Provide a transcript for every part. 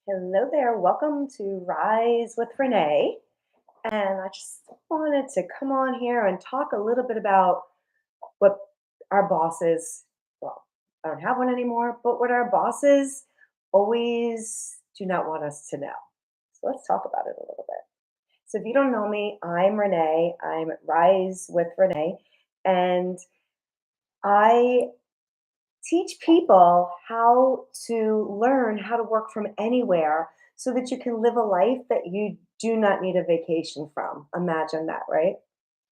Hello there. Welcome to Rise with Renee. And I just wanted to come on here and talk a little bit about what our bosses, well, I don't have one anymore, but what our bosses always do not want us to know. So let's talk about it a little bit. So if you don't know me, I'm Renee. I'm at Rise with Renee. And I teach people how to learn how to work from anywhere so that you can live a life that you do not need a vacation from. Imagine that, right?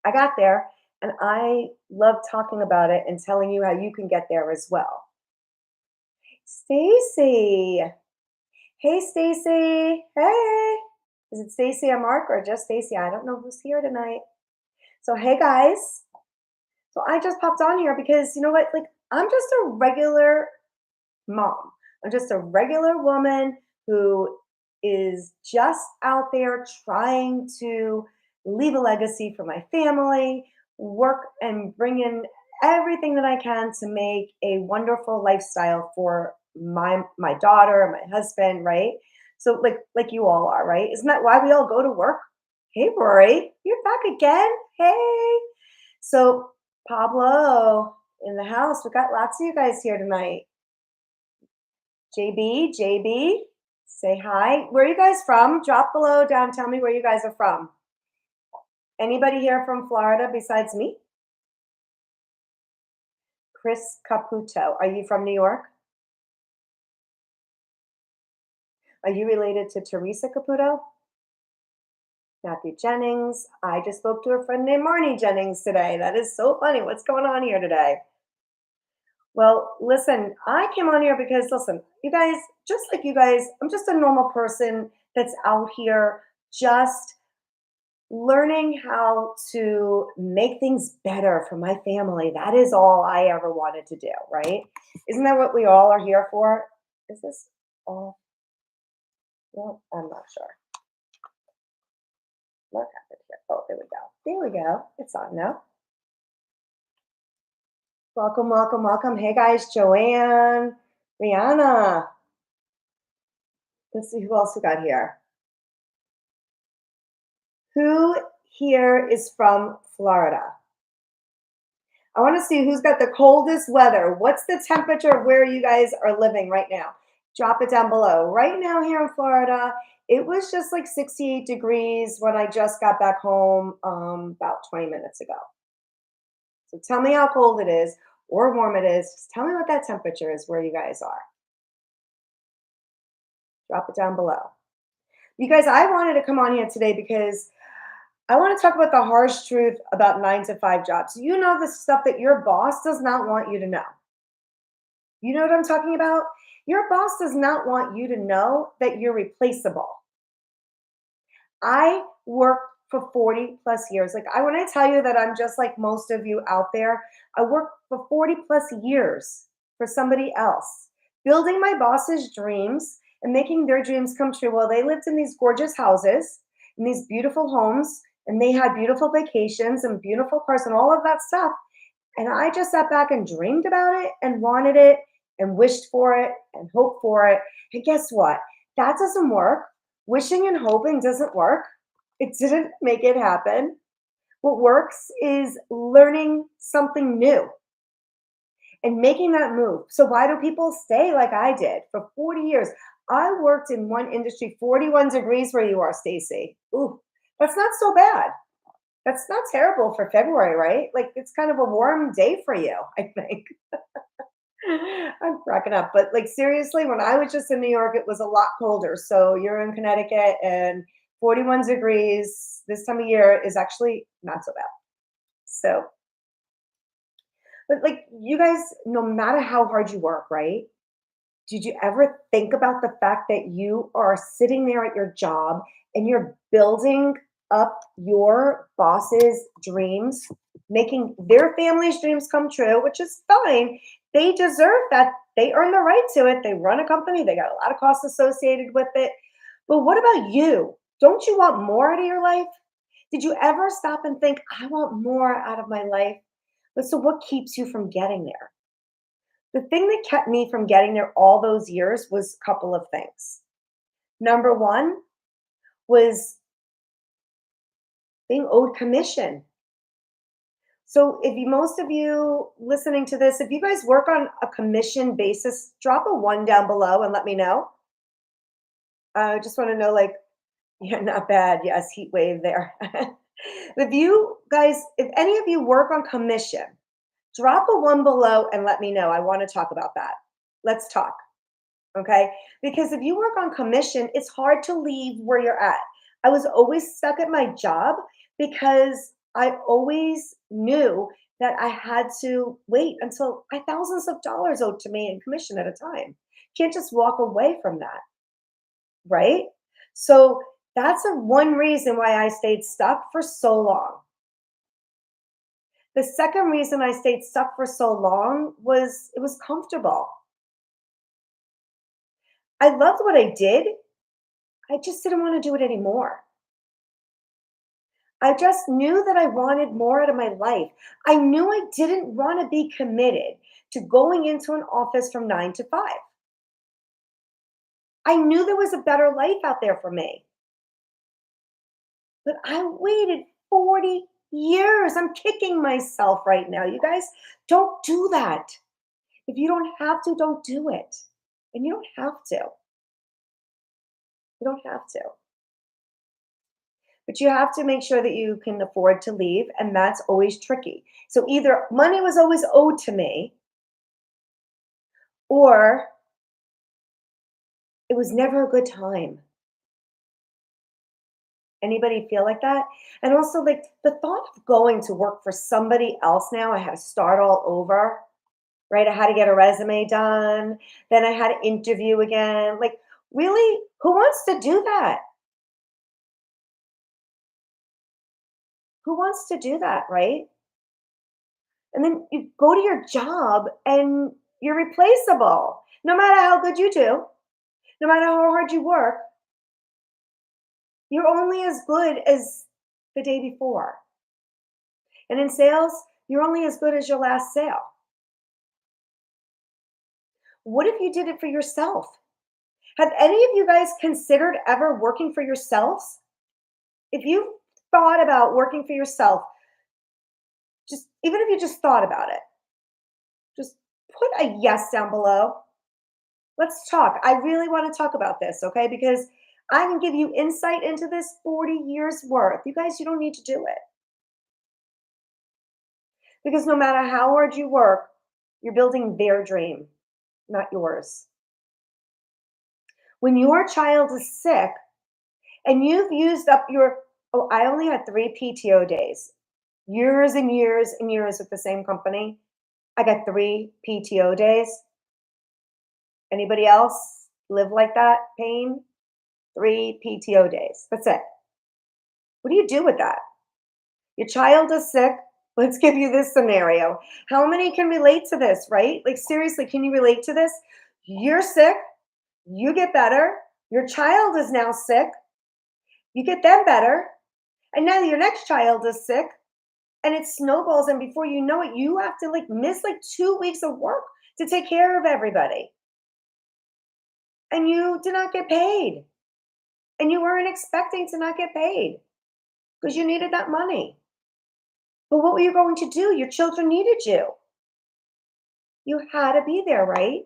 I got there and I love talking about it and telling you how you can get there as well. Stacy. Hey Stacy. Hey. Is it Stacy or Mark or just Stacy? I don't know who's here tonight. So hey guys. So I just popped on here because you know what? Like I'm just a regular mom. I'm just a regular woman who is just out there trying to leave a legacy for my family, work and bring in everything that I can to make a wonderful lifestyle for my daughter, my husband, right? So like you all are, right? Isn't that why we all go to work? Hey Rory, you're back again. Hey. So Pablo in the house. We got lots of you guys here tonight. JB, say hi. Where are you guys from? Drop below down. Tell me where you guys are from. Anybody here from Florida besides me? Chris Caputo. Are you from New York? Are you related to Teresa Caputo? Matthew Jennings. I just spoke to a friend named Marnie Jennings today. That is so funny. What's going on here today? Well, listen, I came on here because, listen, you guys, just like you guys, I'm just a normal person that's out here just learning how to make things better for my family. That is all I ever wanted to do, right? Isn't that what we all are here for? Is this all? Well, I'm not sure. What happened here? Oh, there we go. There we go. It's on now. Welcome, welcome, welcome. Hey guys, Joanne, Rihanna. Let's see who else we got here. Who here is from Florida? I want to see who's got the coldest weather. What's the temperature of where you guys are living right now? Drop it down below. Right now here in Florida, it was just like 68 degrees when I just got back home about 20 minutes ago. So tell me how cold it is or warm it is. Just tell me what that temperature is where you guys are. Drop it down below. You guys, I wanted to come on here today because I want to talk about the harsh truth about 9 to 5 jobs. You know the stuff that your boss does not want you to know. You know what I'm talking about? Your boss does not want you to know that you're replaceable. I worked for 40 plus years. Like I when I tell you that I'm just like most of you out there, I worked for 40 plus years for somebody else, building my boss's dreams and making their dreams come true. Well, they lived in these gorgeous houses, in these beautiful homes, and they had beautiful vacations and beautiful cars and all of that stuff. And I just sat back and dreamed about it and wanted it and wished for it and hoped for it. And guess what? That doesn't work. Wishing and hoping doesn't work. It didn't make it happen. What works is learning something new and making that move. So, why do people stay like I did for 40 years? I worked in one industry, 41 degrees where you are, Stacy. Ooh, that's not so bad. That's not terrible for February, right? Like it's kind of a warm day for you, I think. I'm cracking up. But like seriously, when I was just in New York, it was a lot colder. So you're in Connecticut and 41 degrees this time of year is actually not so bad. So, but like you guys, no matter how hard you work, right? Did you ever think about the fact that you are sitting there at your job and you're building up your boss's dreams, making their family's dreams come true, which is fine. They deserve that. They earn the right to it. They run a company, they got a lot of costs associated with it. But what about you? Don't you want more out of your life? Did you ever stop and think, I want more out of my life? But so what keeps you from getting there? The thing that kept me from getting there all those years was a couple of things. Number one was being owed commission. So if you, most of you listening to this, if you guys work on a commission basis, drop a one down below and let me know. I just want to know, like, yeah, not bad. Yes, heat wave there. If you guys, if any of you work on commission, drop a one below and let me know. I want to talk about that. Let's talk. Okay. Because if you work on commission, it's hard to leave where you're at. I was always stuck at my job because I always knew that I had to wait until I thousands of dollars owed to me in commission at a time. Can't just walk away from that, right? So that's a one reason why I stayed stuck for so long. The second reason I stayed stuck for so long was it was comfortable. I loved what I did. I just didn't want to do it anymore. I just knew that I wanted more out of my life. I knew I didn't want to be committed to going into an office from 9 to 5. I knew there was a better life out there for me. But I waited 40 years. I'm kicking myself right now. You guys, don't do that. If you don't have to, don't do it. And you don't have to. You don't have to. But you have to make sure that you can afford to leave, and that's always tricky. So either money was always owed to me, or it was never a good time. Anybody feel like that? And also, like, the thought of going to work for somebody else now, I had to start all over, right? I had to get a resume done, then I had to interview again. Like, really? Who wants to do that? Who wants to do that, right? And then you go to your job and you're replaceable. No matter how good you do, no matter how hard you work, you're only as good as the day before. And in sales, you're only as good as your last sale. What if you did it for yourself? Have any of you guys considered ever working for yourselves? If you thought about working for yourself, just even if you just thought about it, just put a yes down below. Let's talk. I really want to talk about this, okay? Because I can give you insight into this 40 years worth. You guys, you don't need to do it. Because no matter how hard you work, you're building their dream, not yours. When your child is sick and you've used up your, oh, I only had 3 PTO days, years and years and years with the same company. I got 3 PTO days. Anybody else live like that, pain? 3 PTO days. That's it. What do you do with that? Your child is sick. Let's give you this scenario. How many can relate to this, right? Like, seriously, can you relate to this? You're sick, you get better. Your child is now sick, you get them better. And now your next child is sick, and it snowballs. And before you know it, you have to like miss like 2 weeks of work to take care of everybody. And you did not get paid. And you weren't expecting to not get paid because you needed that money. But what were you going to do? Your children needed you. You had to be there, right?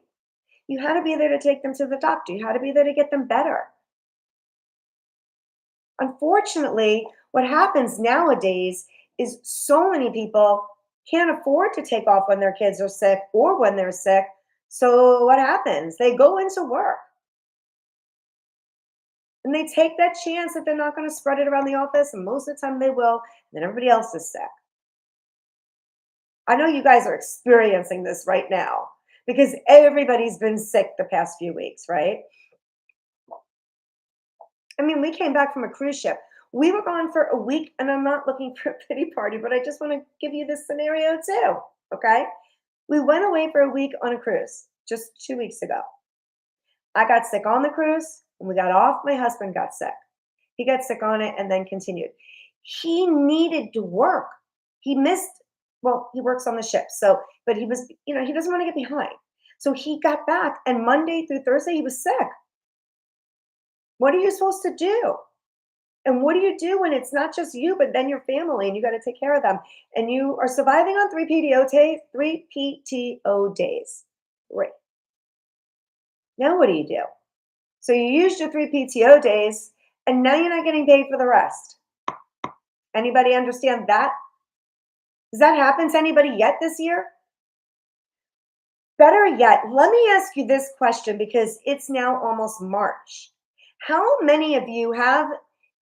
You had to be there to take them to the doctor. You had to be there to get them better. Unfortunately, what happens nowadays is so many people can't afford to take off when their kids are sick or when they're sick. So what happens? They go into work and they take that chance that they're not going to spread it around the office. And most of the time they will. And then everybody else is sick. I know you guys are experiencing this right now because everybody's been sick the past few weeks, right? I mean, we came back from a cruise ship. We were gone for a week, and I'm not looking for a pity party, but I just want to give you this scenario too. Okay. We went away for a week on a cruise just 2 weeks ago. I got sick on the cruise. When we got off, my husband got sick. He got sick on it and then continued. He needed to work. He missed, well, he works on the ship. So, but he was, he doesn't want to get behind. So he got back, and Monday through Thursday, he was sick. What are you supposed to do? And what do you do when it's not just you, but then your family and you got to take care of them? And you are surviving on three PTO days. Great. Now what do you do? So you used your three PTO days and now you're not getting paid for the rest. Anybody understand that? Does that happen to anybody yet this year? Better yet, let me ask you this question because it's now almost March. How many of you have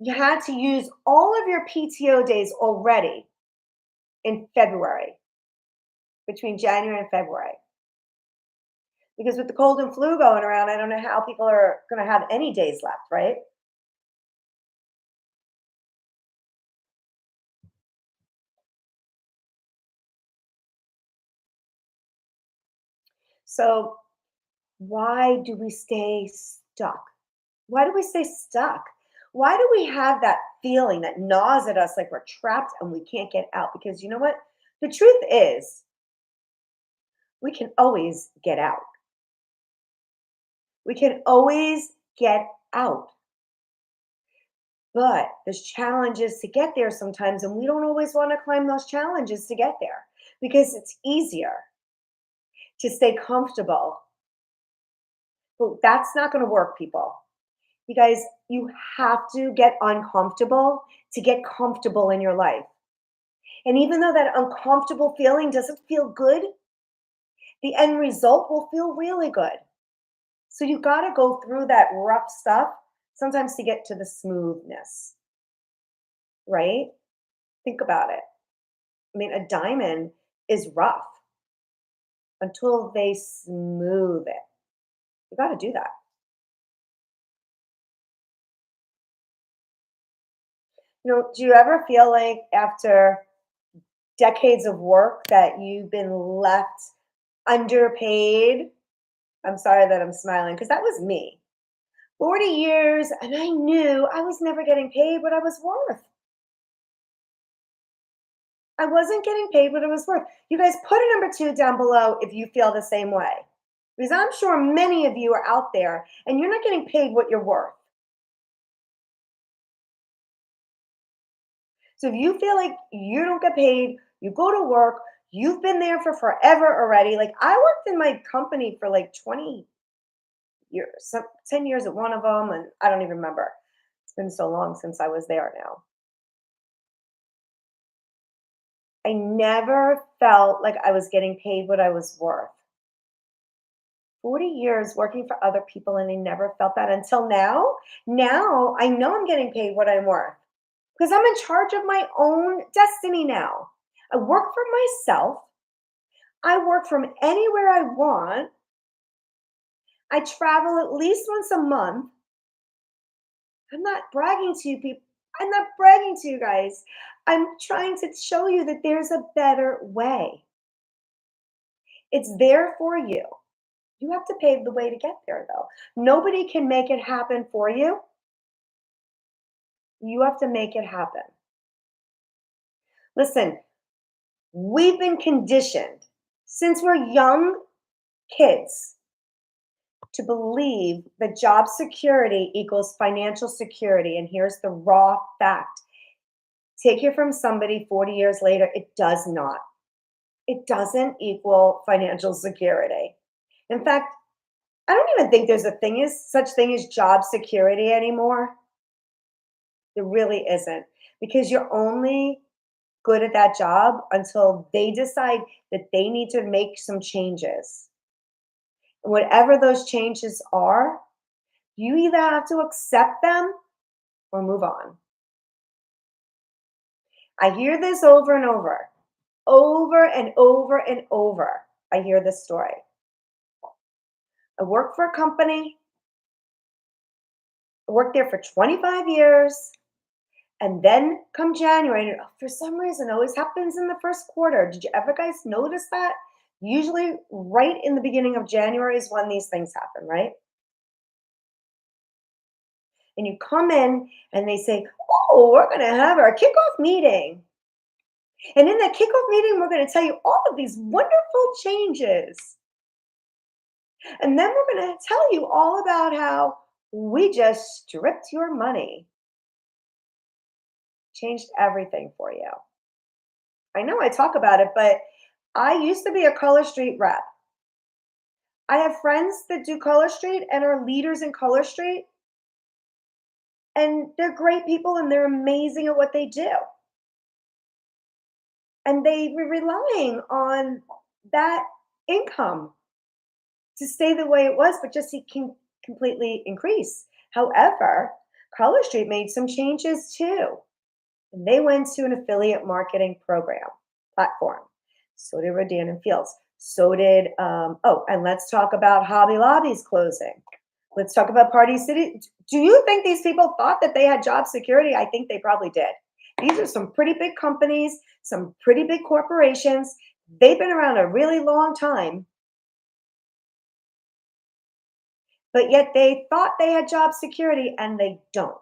you had to use all of your PTO days already in February, between January and February? Because with the cold and flu going around, I don't know how people are going to have any days left, right? So, why do we stay stuck? Why do we stay stuck? Why do we have that feeling that gnaws at us like we're trapped and we can't get out? Because you know what? The truth is, we can always get out. We can always get out. But there's challenges to get there sometimes, and we don't always want to climb those challenges to get there because it's easier to stay comfortable. But that's not going to work, people. You guys, you have to get uncomfortable to get comfortable in your life. And even though that uncomfortable feeling doesn't feel good, the end result will feel really good. So you got to go through that rough stuff sometimes to get to the smoothness, right? Think about it. I mean, a diamond is rough until they smooth it. You got to do that. Do you ever feel like after decades of work that you've been left underpaid? I'm sorry that I'm smiling because that was me. 40 years, and I knew I was never getting paid what I was worth. I wasn't getting paid what it was worth. You guys put a number two down below if you feel the same way. Because I'm sure many of you are out there and you're not getting paid what you're worth. So if you feel like you don't get paid, you go to work, you've been there for forever already. Like I worked in my company for like 20 years, 10 years at one of them, and I don't even remember. It's been so long since I was there now. I never felt like I was getting paid what I was worth. 40 years working for other people and I never felt that until now. Now I know I'm getting paid what I'm worth because I'm in charge of my own destiny now. I work for myself. I work from anywhere I want. I travel at least once a month. I'm not bragging to you people. I'm not bragging to you guys. I'm trying to show you that there's a better way. It's there for you. You have to pave the way to get there, though. Nobody can make it happen for you. You have to make it happen. Listen, we've been conditioned since we're young kids to believe that job security equals financial security. And here's the raw fact: take it from somebody 40 years later, it does not. It doesn't equal financial security. In fact, I don't even think there's a such thing as job security anymore. There really isn't, because you're only good at that job until they decide that they need to make some changes. And whatever those changes are, you either have to accept them or move on. I hear this over and over, over and over and over. I hear this story. I work for a company, I worked there for 25 years. And then come January, and for some reason, it always happens in the first quarter. Did you ever guys notice that? Usually, right in the beginning of January is when these things happen, right? And you come in and they say, "Oh, we're going to have our kickoff meeting. And in that kickoff meeting, we're going to tell you all of these wonderful changes. And then we're going to tell you all about how We just stripped your money, changed everything for you. I know I talk about it, but I used to be a Color Street rep. I have friends that do Color Street and are leaders in Color Street, and they're great people and they're amazing at what they do. And they were relying on that income to stay the way it was, but just it can completely increase. However, Color Street made some changes too. And they went to an affiliate marketing program platform. So did Rodan and Fields. So did and let's talk about Hobby Lobby's closing. Let's talk about Party City. Do you think these people thought that they had job security? I think they probably did. These are some pretty big companies, some pretty big corporations. They've been around a really long time, but yet they thought they had job security and they don't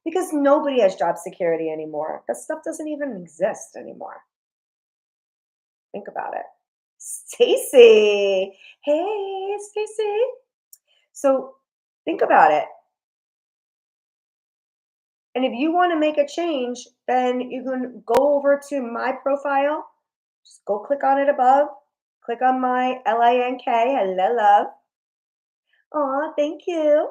because nobody has job security anymore. That stuff doesn't even exist anymore. Think about it. Stacy. Hey, Stacy. So think about it. And if you want to make a change, then you can go over to my profile. Just go click on it above. Click on my LINK. Hello, love. Aw, thank you.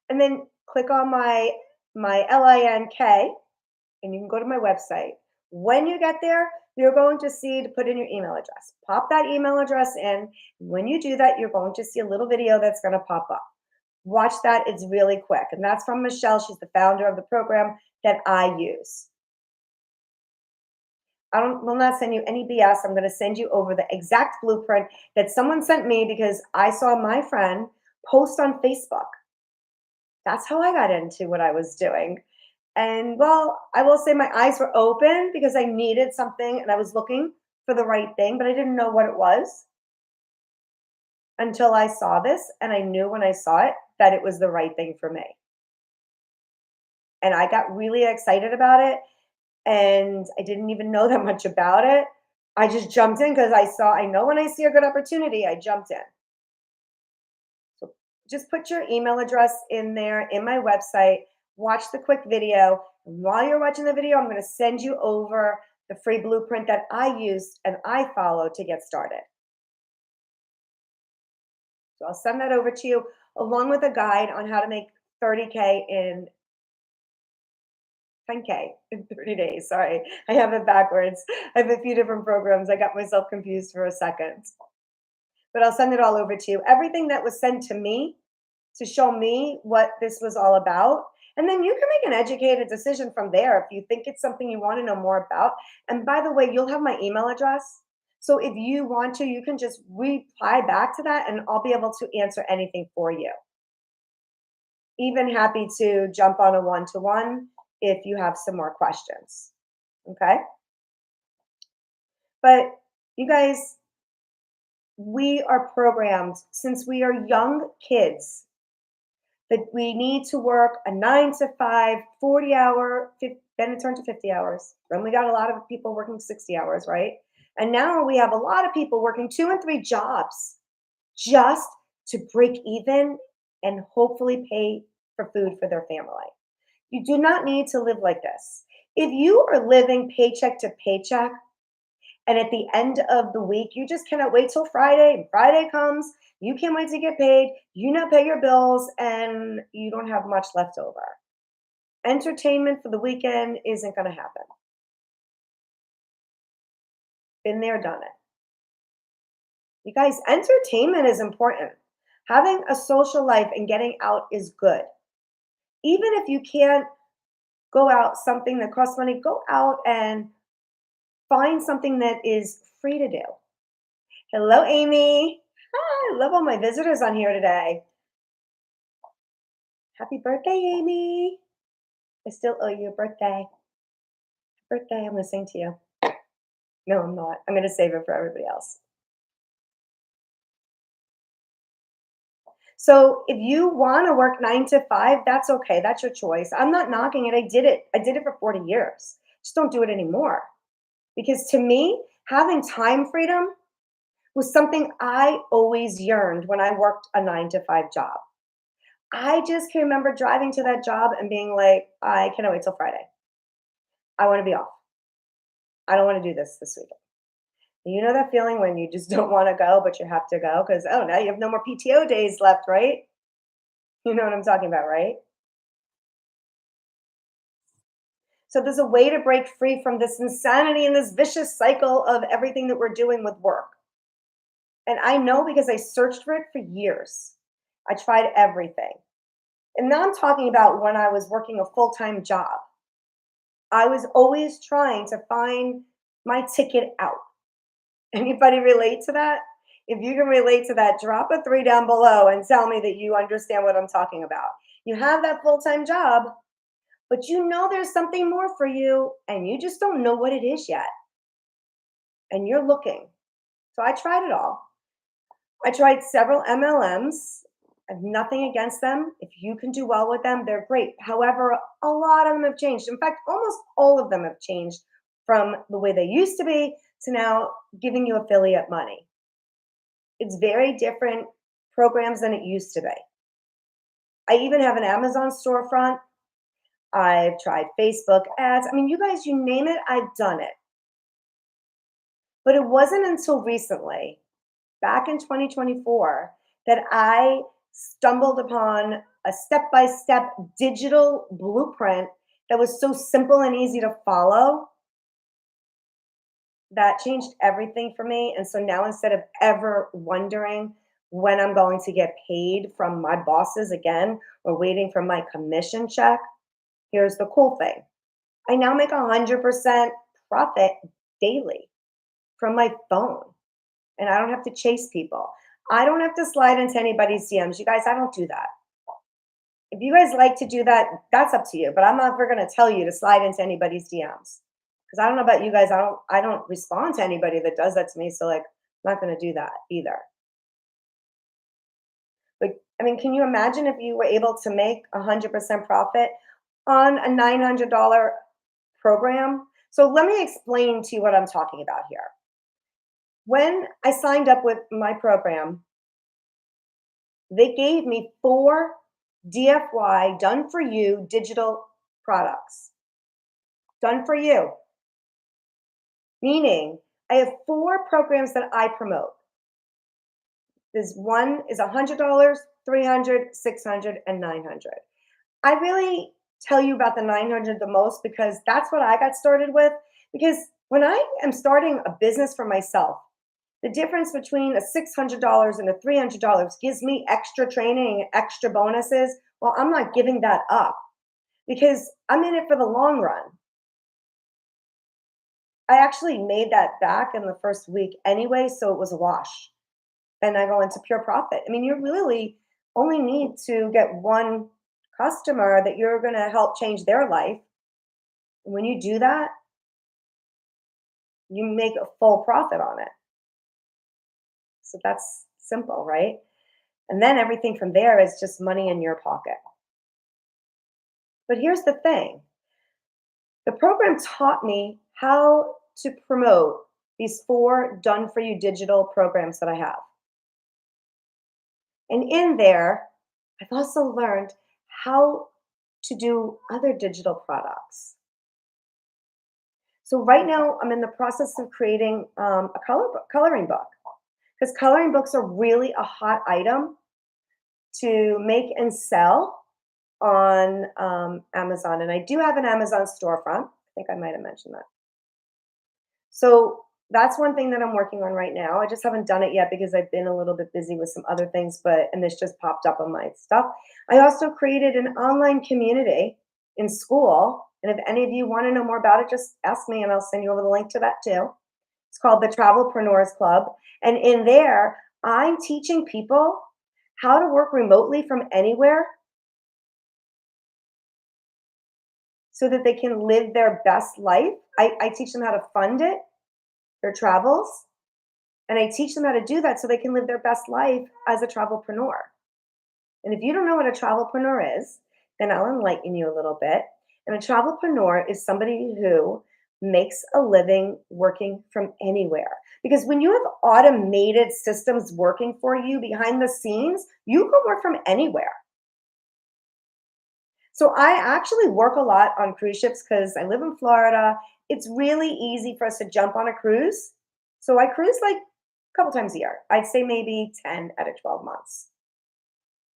And then click on my LINK and you can go to my website. When you get there, you're going to see to put in your email address. Pop that email address in. When you do that, you're going to see a little video that's going to pop up. Watch that. It's really quick. And that's from Michelle. She's the founder of the program that I use. Will not send you any BS. I'm going to send you over the exact blueprint that someone sent me because I saw my friend post on Facebook. That's how I got into what I was doing. And well, I will say my eyes were open because I needed something and I was looking for the right thing, but I didn't know what it was until I saw this. And I knew when I saw it that it was the right thing for me. And I got really excited about it. And I didn't even know that much about it. I just jumped in because I know when I see a good opportunity, I jumped in. So just put your email address in there in my website, watch the quick video. And while you're watching the video, I'm going to send you over the free blueprint that I used and I followed to get started. So I'll send that over to you along with a guide on how to make 30K in 10K in 30 days. Sorry, I have it backwards. I have a few different programs. I got myself confused for a second. But I'll send it all over to you. Everything that was sent to me to show me what this was all about. And then you can make an educated decision from there if you think it's something you want to know more about. And by the way, you'll have my email address. So if you want to, you can just reply back to that and I'll be able to answer anything for you. Even happy to jump on a one-to-one if you have some more questions. Okay? But you guys, we are programmed since we are young kids that we need to work a 9 to 5, 40-hour, then it turned to 50 hours. Then we got a lot of people working 60 hours, right? And now we have a lot of people working 2 and 3 jobs just to break even and hopefully pay for food for their family. You do not need to live like this. If you are living paycheck to paycheck, and at the end of the week, you just cannot wait till Friday, and Friday comes, you can't wait to get paid, you not pay your bills, and you don't have much left over. Entertainment for the weekend isn't going to happen. Been there, done it. You guys, entertainment is important. Having a social life and getting out is good. Even if you can't go out something that costs money, go out and find something that is free to do. Hello, Amy. Hi, I love all my visitors on here today. Happy birthday, Amy. I still owe you a birthday. Birthday, I'm listening to you. No, I'm not. I'm going to save it for everybody else. So if you want to work 9 to 5, that's okay. That's your choice. I'm not knocking it. I did it. I did it for 40 years. Just don't do it anymore. Because to me, having time freedom was something I always yearned when I worked a 9 to 5 job. I just can remember driving to that job and being like, I cannot wait till Friday. I want to be off. I don't want to do this weekend. You know that feeling when you just don't want to go, but you have to go because, oh, now you have no more PTO days left, right? You know what I'm talking about, right? So there's a way to break free from this insanity and this vicious cycle of everything that we're doing with work. And I know because I searched for it for years. I tried everything. And now I'm talking about when I was working a full time job. I was always trying to find my ticket out. Anybody relate to that? If you can relate to that, drop a three down below and tell me that you understand what I'm talking about. You have that full time job, but you know there's something more for you, and you just don't know what it is yet. And you're looking. So I tried it all. I tried several MLMs. I have nothing against them. If you can do well with them, they're great. However, a lot of them have changed. In fact, almost all of them have changed from the way they used to be to now giving you affiliate money. It's very different programs than it used to be. I even have an Amazon storefront. I've tried Facebook ads. I mean, you guys, you name it, I've done it. But it wasn't until recently, back in 2024, that I stumbled upon a step by step digital blueprint that was so simple and easy to follow. That changed everything for me. And so now instead of ever wondering when I'm going to get paid from my bosses again or waiting for my commission check, here's the cool thing. I now make 100% profit daily from my phone, and I don't have to chase people. I don't have to slide into anybody's DMs. You guys, I don't do that. If you guys like to do that, that's up to you, but I'm not ever going to tell you to slide into anybody's DMs. Because I don't know about you guys, I don't respond to anybody that does that to me, so like I'm not going to do that either. But I mean, can you imagine if you were able to make 100% profit on a $900 program? So let me explain to you what I'm talking about here. When I signed up with my program, they gave me 4 DFY done for you digital products. Done for you. Meaning, I have 4 programs that I promote. This one is $100, 300, 600, and 900. I really tell you about the 900 the most because that's what I got started with. Because when I am starting a business for myself, the difference between a $600 and a $300 gives me extra training, extra bonuses. Well, I'm not giving that up because I'm in it for the long run. I actually made that back in the first week anyway, so it was a wash. And I go into pure profit. I mean, you really only need to get one customer that you're going to help change their life. When you do that, you make a full profit on it. So that's simple, right? And then everything from there is just money in your pocket. But here's the thing, the program taught me how to promote these 4 done for you digital programs that I have. And in there, I've also learned how to do other digital products. So right now, I'm in the process of creating a coloring book because coloring books are really a hot item to make and sell on Amazon. And I do have an Amazon storefront. I think I might have mentioned that. So that's one thing that I'm working on right now. I just haven't done it yet because I've been a little bit busy with some other things, and this just popped up on my stuff. I also created an online community in school. And if any of you want to know more about it, just ask me and I'll send you over the link to that too. It's called the Travelpreneurs Club. And in there, I'm teaching people how to work remotely from anywhere so that they can live their best life. I teach them how to fund it, their travels, and I teach them how to do that so they can live their best life as a travelpreneur. And if you don't know what a travelpreneur is, then I'll enlighten you a little bit. And a travelpreneur is somebody who makes a living working from anywhere. Because when you have automated systems working for you behind the scenes, you can work from anywhere. So I actually work a lot on cruise ships because I live in Florida. It's really easy for us to jump on a cruise. So I cruise like a couple times a year. I'd say maybe 10 out of 12 months.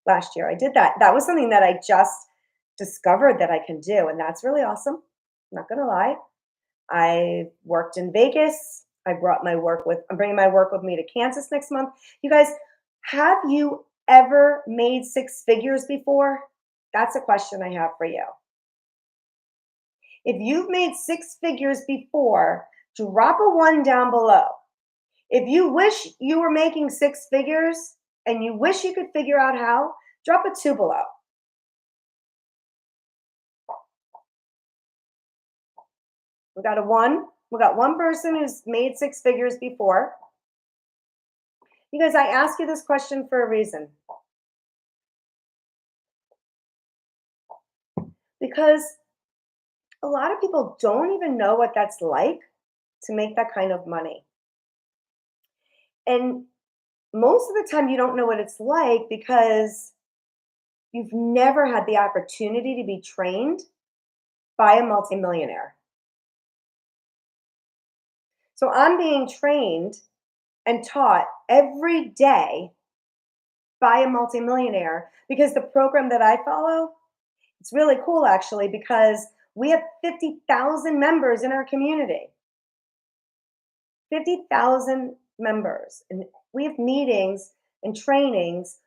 Last year I did that. That was something that I just discovered that I can do. And that's really awesome. I'm not going to lie. I worked in Vegas. I'm bringing my work with me to Kansas next month. You guys, have you ever made six figures before? That's a question I have for you. If you've made six figures before, drop a one down below. If you wish you were making six figures and you wish you could figure out how, drop a two below. We got a one. We got one person who's made six figures before. You guys, I ask you this question for a reason. Because a lot of people don't even know what that's like to make that kind of money. And most of the time, you don't know what it's like because you've never had the opportunity to be trained by a multimillionaire. So I'm being trained and taught every day by a multimillionaire because the program that I follow, it's really cool actually because we have 50,000 members in our community. 50,000 members. And we have meetings and trainings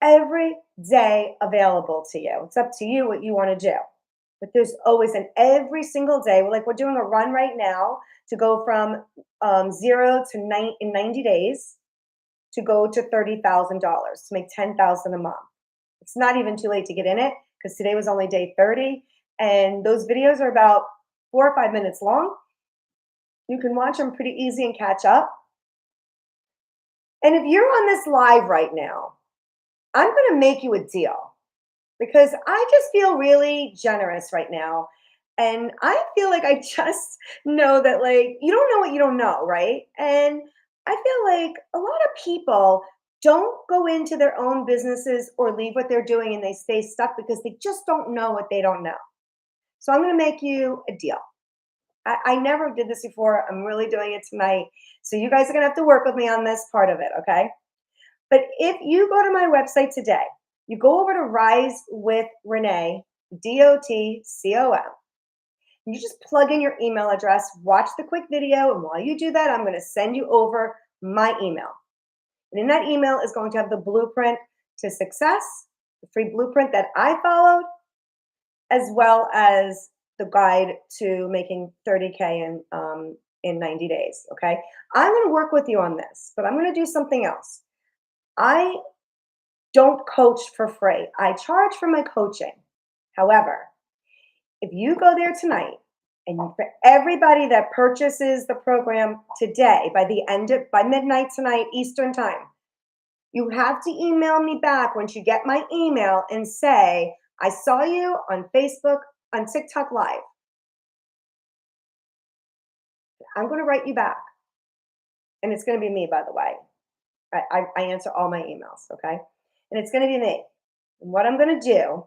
every day available to you. It's up to you what you want to do. But there's always an every single day. We're doing a run right now to go from zero to in 90 days to go to $30,000 to make $10,000 a month. It's not even too late to get in it because today was only day 30, and those videos are about 4 or 5 minutes long. You can watch them pretty easy and catch up. And if you're on this live right now, I'm going to make you a deal because I just feel really generous right now. And I feel like I just know that, like, you don't know what you don't know, right? And I feel like a lot of people don't go into their own businesses or leave what they're doing and they stay stuck because they just don't know what they don't know. So I'm going to make you a deal. I never did this before. I'm really doing it tonight. So you guys are going to have to work with me on this part of it, okay? But if you go to my website today, you go over to Rise with Renee, DOTCOM. You just plug in your email address, watch the quick video, and while you do that, I'm going to send you over my email. And in that email is going to have the blueprint to success, the free blueprint that I followed, as well as the guide to making 30K in 90 days. Okay. I'm going to work with you on this, but I'm going to do something else. I don't coach for free. I charge for my coaching. However, if you go there tonight and for everybody that purchases the program today by midnight tonight Eastern time, you have to email me back once you get my email and say, I saw you on Facebook, on TikTok Live. I'm going to write you back. And it's going to be me, by the way. I answer all my emails, okay? And it's going to be me. And what I'm going to do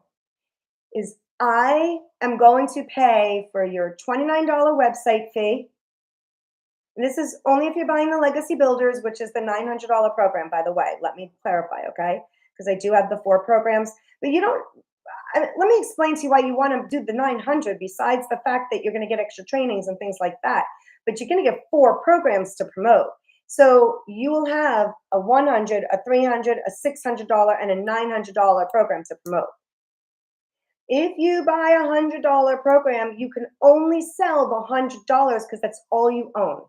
is I am going to pay for your $29 website fee. And this is only if you're buying the Legacy Builders, which is the $900 program, by the way. Let me clarify, okay? Because I do have the 4 programs. But you don't, let me explain to you why you want to do the 900 besides the fact that you're going to get extra trainings and things like that. But you're going to get 4 programs to promote. So you will have a $100, a $300, a $600, and a $900 program to promote. If you buy a $100 program, you can only sell the $100 because that's all you own.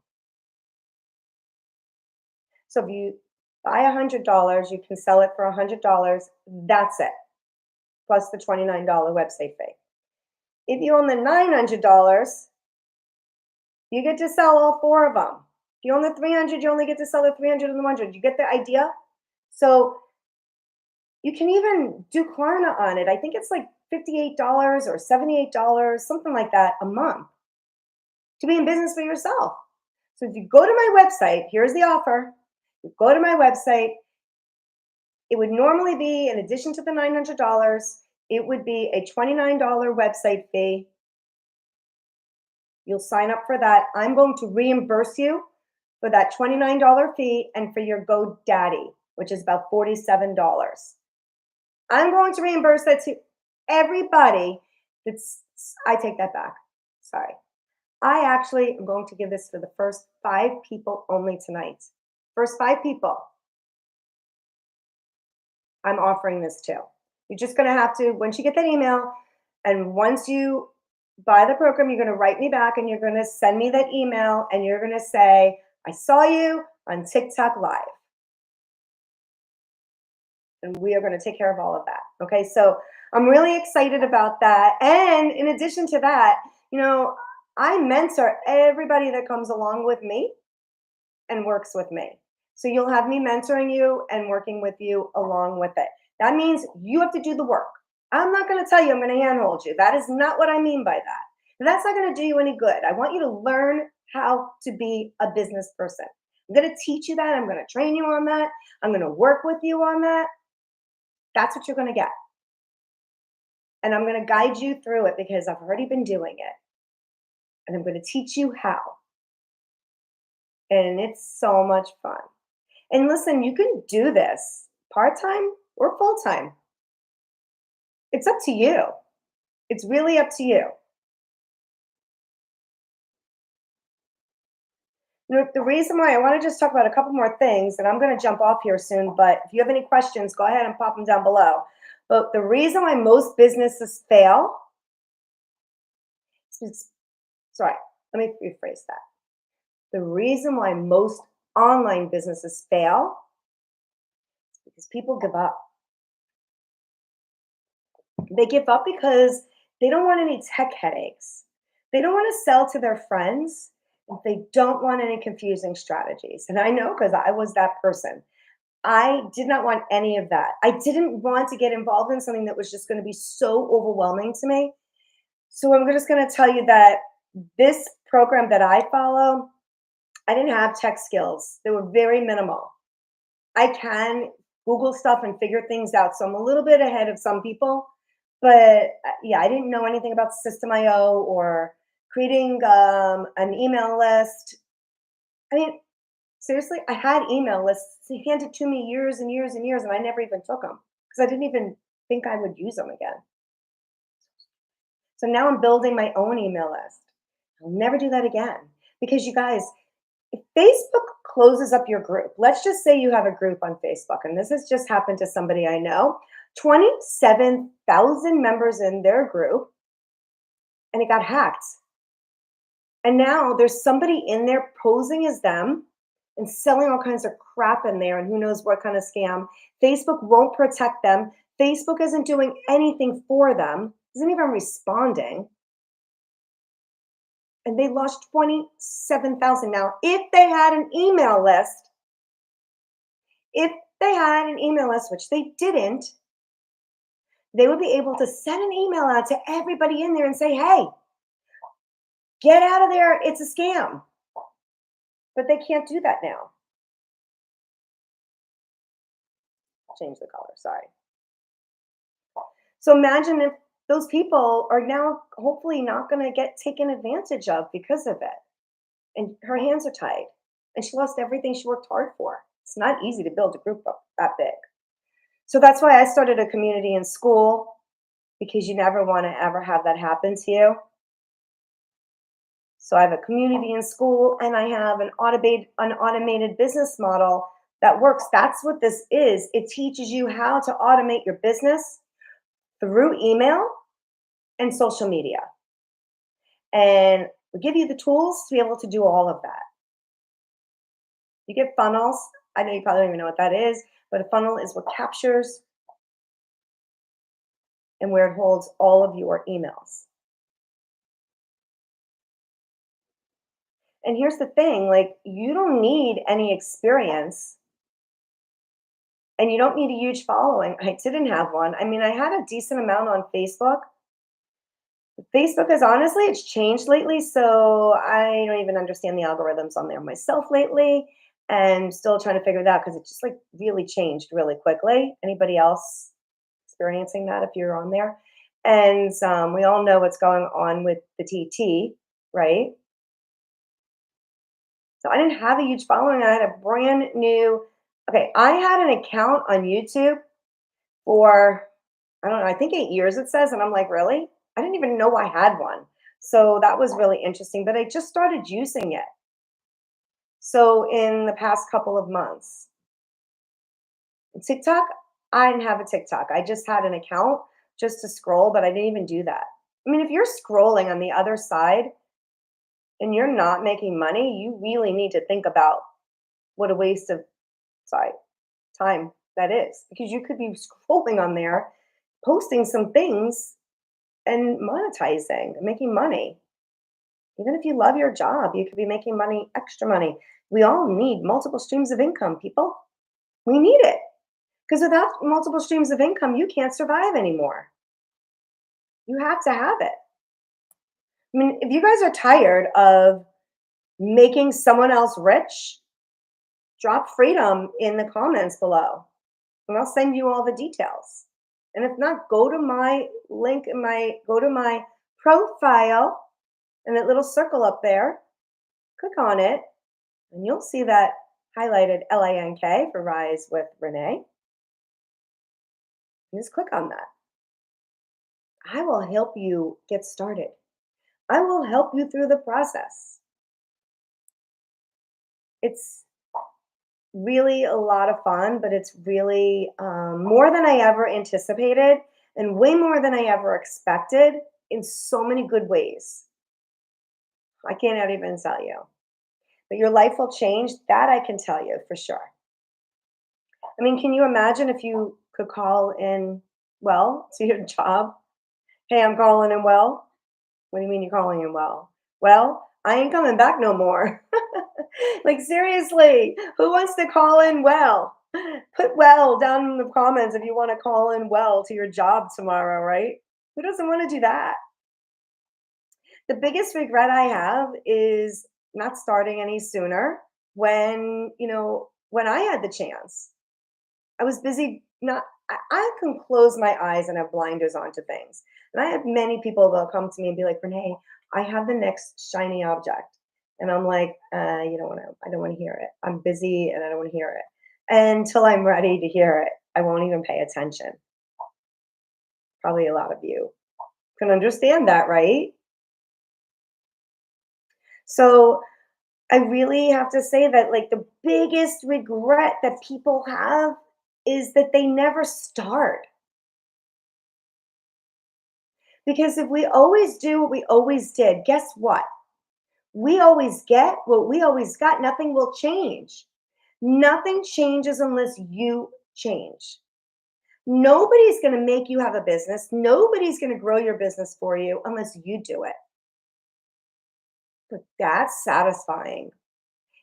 So if you buy $100, you can sell it for $100. That's it, plus the $29 website fee. If you own the $900, you get to sell all 4 of them. If you own the 300, you only get to sell the 300 and the 100. You get the idea? So you can even do Klarna on it. I think it's like $58 or $78, something like that a month to be in business for yourself. So if you go to my website, here's the offer. You go to my website. It would normally be, in addition to the $900, it would be a $29 website fee. You'll sign up for that. I'm going to reimburse you for that $29 fee and for your GoDaddy, which is about $47. I'm going to reimburse that to everybody that's, I take that back. Sorry. I actually am going to give this to the first 5 people only tonight. First 5 people, I'm offering this to. You're just going to have to, once you get that email, and once you buy the program, you're going to write me back and you're going to send me that email and you're going to say, I saw you on TikTok Live. And we are going to take care of all of that. Okay, so I'm really excited about that. And in addition to that, I mentor everybody that comes along with me and works with me. So you'll have me mentoring you and working with you along with it. That means you have to do the work. I'm not going to tell you I'm going to handhold you. That is not what I mean by that. That's not going to do you any good. I want you to learn how to be a business person. I'm going to teach you that. I'm going to train you on that. I'm going to work with you on that. That's what you're going to get. And I'm going to guide you through it because I've already been doing it. And I'm going to teach you how. And it's so much fun. And listen, you can do this part-time or full-time. It's up to you. It's really up to you. The reason why I want to just talk about a couple more things, and I'm going to jump off here soon, but if you have any questions, go ahead and pop them down below. But the reason why most businesses fail, sorry, let me rephrase that. The reason why most online businesses fail is because people give up. They give up because they don't want any tech headaches. They don't want to sell to their friends. They don't want any confusing strategies. And I know because I was that person. I did not want any of that. I didn't want to get involved in something that was just going to be so overwhelming to me. So I'm just going to tell you that this program that I follow, I didn't have tech skills. They were very minimal. I can Google stuff and figure things out. So I'm a little bit ahead of some people. But yeah, I didn't know anything about System.io or creating an email list. I mean, seriously, I had email lists handed to me years and years and years, and I never even took them because I didn't even think I would use them again. So now I'm building my own email list. I'll never do that again because you guys, if Facebook closes up your group, let's just say you have a group on Facebook, and this has just happened to somebody I know, 27,000 members in their group, and it got hacked. And now there's somebody in there posing as them and selling all kinds of crap in there and who knows what kind of scam. Facebook won't protect them. Facebook isn't doing anything for them, isn't even responding. And they lost 27,000. Now, if they had an email list, which they didn't, they would be able to send an email out to everybody in there and say, hey, get out of there. It's a scam. But they can't do that now. Change the color, sorry. So imagine if those people are now hopefully not going to get taken advantage of because of it. And her hands are tied. And she lost everything she worked hard for. It's not easy to build a group up that big. So that's why I started a community in school, because you never want to ever have that happen to you. So I have a community in school, and I have an automated business model that works. That's what this is. It teaches you how to automate your business through email and social media. And we give you the tools to be able to do all of that. You get funnels. I know you probably don't even know what that is, but a funnel is what captures and where it holds all of your emails. And here's the thing, like, you don't need any experience and you don't need a huge following. I didn't have one. I mean, I had a decent amount on Facebook. Facebook is honestly, it's changed lately. So I don't even understand the algorithms on there myself lately, and still trying to figure it out because it just like really changed really quickly. Anybody else experiencing that if you're on there? And we all know what's going on with the TT, right? So I didn't have a huge following. I had a brand new, okay, I had an account on YouTube for, I don't know, I think 8 years it says. And I'm like, really? I didn't even know I had one. So that was really interesting, but I just started using it. So in the past couple of months, TikTok, I didn't have a TikTok. I just had an account just to scroll, but I didn't even do that. I mean, if you're scrolling on the other side and you're not making money, you really need to think about what a waste of, sorry, time that is, because you could be scrolling on there, posting some things and monetizing, making money. Even if you love your job, you could be making money, extra money. We all need multiple streams of income, people. We need it because without multiple streams of income, you can't survive anymore. You have to have it. I mean, if you guys are tired of making someone else rich, drop freedom in the comments below and I'll send you all the details. And if not, go to my link in my, go to my profile and that little circle up there, click on it, and you'll see that highlighted LINK for Rise with Renee. And just click on that. I will help you get started. I will help you through the process. It's really a lot of fun, but it's really more than I ever anticipated and way more than I ever expected in so many good ways. I cannot even tell you. But your life will change. That I can tell you for sure. I mean, can you imagine if you could call in well to your job? Hey, I'm calling in well. What do you mean you're calling in well? Well, I ain't coming back no more. Like, seriously, who wants to call in well? Put well down in the comments if you want to call in well to your job tomorrow, right? Who doesn't want to do that? The biggest regret I have is not starting any sooner when, when I had the chance. I was busy not I can close my eyes and have blinders on to things. And I have many people that'll come to me and be like, Renee, I have the next shiny object. And I'm like, you don't want to, I don't want to hear it. I'm busy and I don't want to hear it. And until I'm ready to hear it, I won't even pay attention. Probably a lot of you can understand that, right? So I really have to say that, like, the biggest regret that people have is that they never start. Because if we always do what we always did, guess what? We always get what we always got. Nothing will change. Nothing changes unless you change. Nobody's going to make you have a business. Nobody's going to grow your business for you unless you do it. But that's satisfying.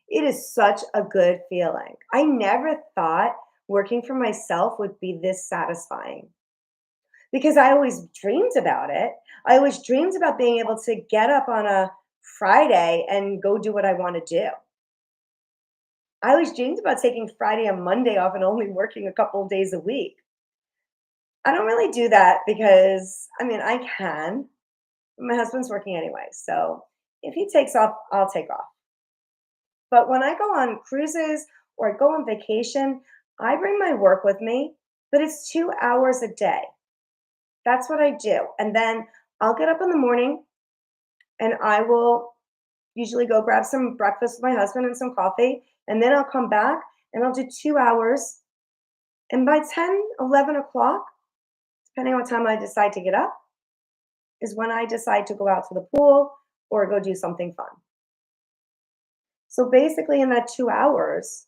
It is such a good feeling. I never thought working for myself would be this satisfying because I always dreamed about it. I always dreamed about being able to get up on a Friday and go do what I want to do. I always dreamed about taking Friday and Monday off and only working a couple of days a week. I don't really do that because, I mean, I can. My husband's working anyway. So if he takes off, I'll take off. But when I go on cruises or I go on vacation, I bring my work with me, but it's 2 hours a day. That's what I do. And then I'll get up in the morning and I will usually go grab some breakfast with my husband and some coffee. And then I'll come back and I'll do 2 hours. And by 10, 11 o'clock, depending on what time I decide to get up, is when I decide to go out to the pool or go do something fun. So basically, in that 2 hours,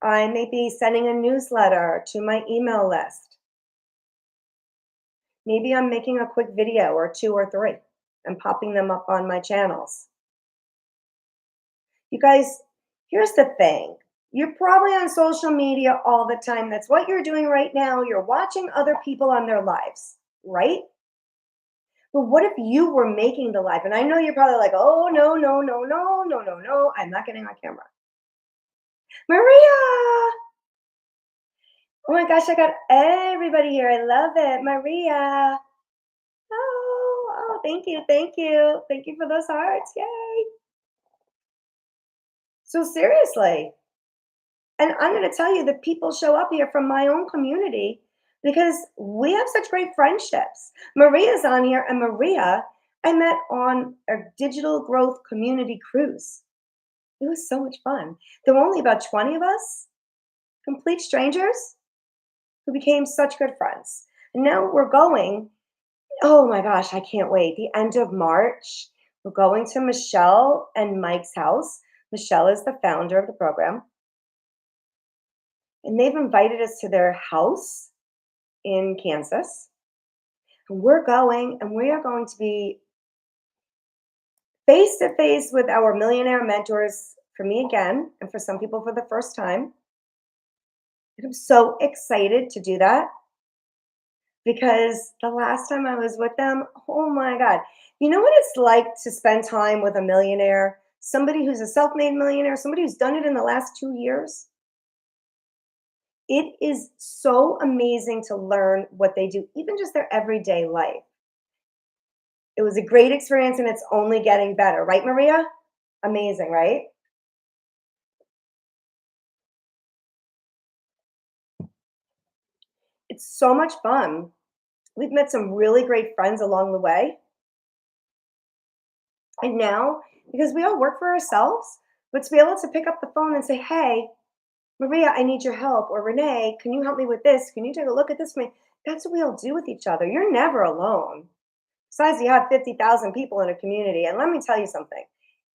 I may be sending a newsletter to my email list. Maybe I'm making a quick video or two or three and popping them up on my channels. You guys, here's the thing. You're probably on social media all the time. That's what you're doing right now. You're watching other people on their lives, right? But what if you were making the life? And I know you're probably like, oh, no, no, no, no, no, no, no. I'm not getting on camera. Maria! Oh my gosh, I got everybody here. I love it. Maria. Thank you, thank you. Thank you for those hearts. Yay. So seriously, and I'm going to tell you that people show up here from my own community because we have such great friendships. Maria's on here, and Maria, I met on a digital growth community cruise. It was so much fun. There were only about 20 of us, complete strangers who became such good friends. And now we're going, oh my gosh, I can't wait. The end of March, we're going to Michelle and Mike's house. Michelle is the founder of the program, and they've invited us to their house in Kansas. And we're going, and we are going to be face to face with our millionaire mentors, for me again, and for some people for the first time. And I'm so excited to do that because the last time I was with them, oh my God. You know what it's like to spend time with a millionaire, somebody who's a self made millionaire, somebody who's done it in the last 2 years? It is so amazing to learn what they do, even just their everyday life. It was a great experience and it's only getting better, right, Maria? Amazing, right? It's so much fun. We've met some really great friends along the way. And now, because we all work for ourselves, but to be able to pick up the phone and say, hey, Maria, I need your help. Or Renee, can you help me with this? Can you take a look at this for me? That's what we all do with each other. You're never alone. Besides, you have 50,000 people in a community. And let me tell you something,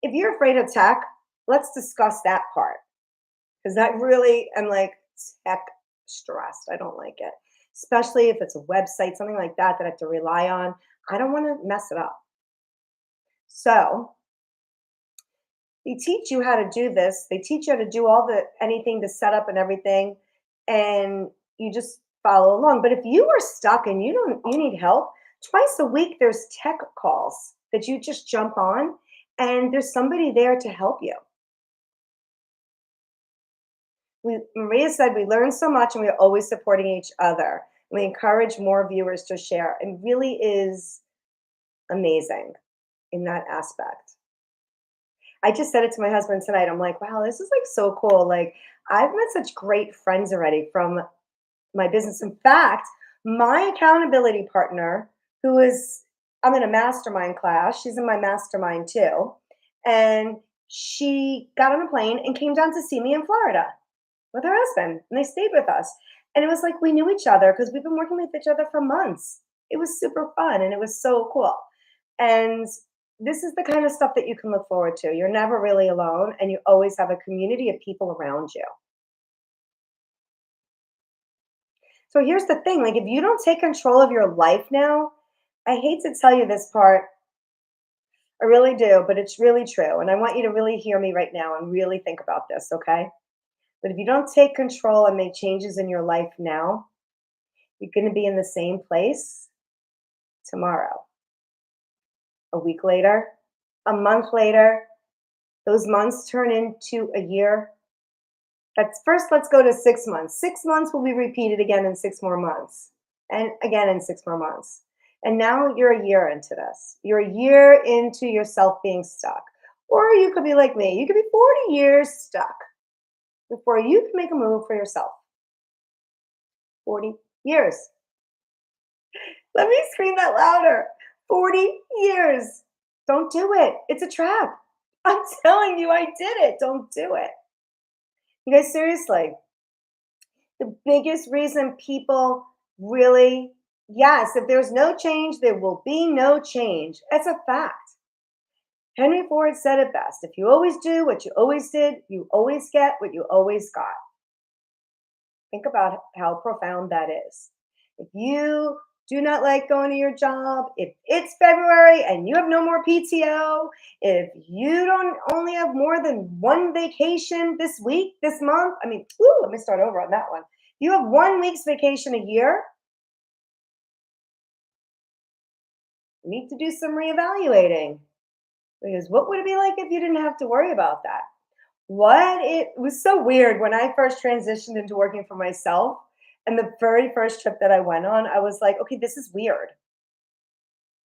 if you're afraid of tech, let's discuss that part. Because I really am like tech stressed. I don't like it, especially if it's a website, something like that that I have to rely on. I don't want to mess it up. So they teach you how to do this. They teach you how to do all the anything to set up and everything, and you just follow along. But if you are stuck and you need help, twice a week there's tech calls that you just jump on, and there's somebody there to help you. Maria said we learn so much and we're always supporting each other. We encourage more viewers to share. It really is amazing in that aspect. I just said it to my husband tonight. I'm like, wow, this is like so cool. Like, I've met such great friends already from my business. In fact, my accountability partner, who is, I'm in a mastermind class, she's in my mastermind too. And she got on a plane and came down to see me in Florida with her husband, and they stayed with us. And it was like we knew each other because we've been working with each other for months. It was super fun and it was so cool. And this is the kind of stuff that you can look forward to. You're never really alone, and you always have a community of people around you. So here's the thing, like if you don't take control of your life now, I hate to tell you this part, I really do, but it's really true. And I want you to really hear me right now and really think about this, okay? But if you don't take control and make changes in your life now, you're going to be in the same place tomorrow, a week later, a month later. Those months turn into a year. That's first, let's go to 6 months. 6 months will be repeated again in 6 more months, and again in 6 more months. And now you're a year into this. You're a year into yourself being stuck. Or you could be like me, you could be 40 years stuck before you can make a move for yourself. 40 years. Let me scream that louder. 40 years. Don't do it. It's a trap. I'm telling you, I did it. Don't do it. You guys, seriously, the biggest reason people really, yes, if there's no change, there will be no change. It's a fact. Henry Ford said it best. If you always do what you always did, you always get what you always got. Think about how profound that is. If you do not like going to your job, if it's February and you have no more PTO, if you don't only have more than one vacation this week, this month, I mean, ooh, let me start over on that one. You have 1 week's vacation a year, you need to do some reevaluating. Because what would it be like if you didn't have to worry about that? What it was so weird when I first transitioned into working for myself. And the very first trip that I went on, I was like, okay, this is weird.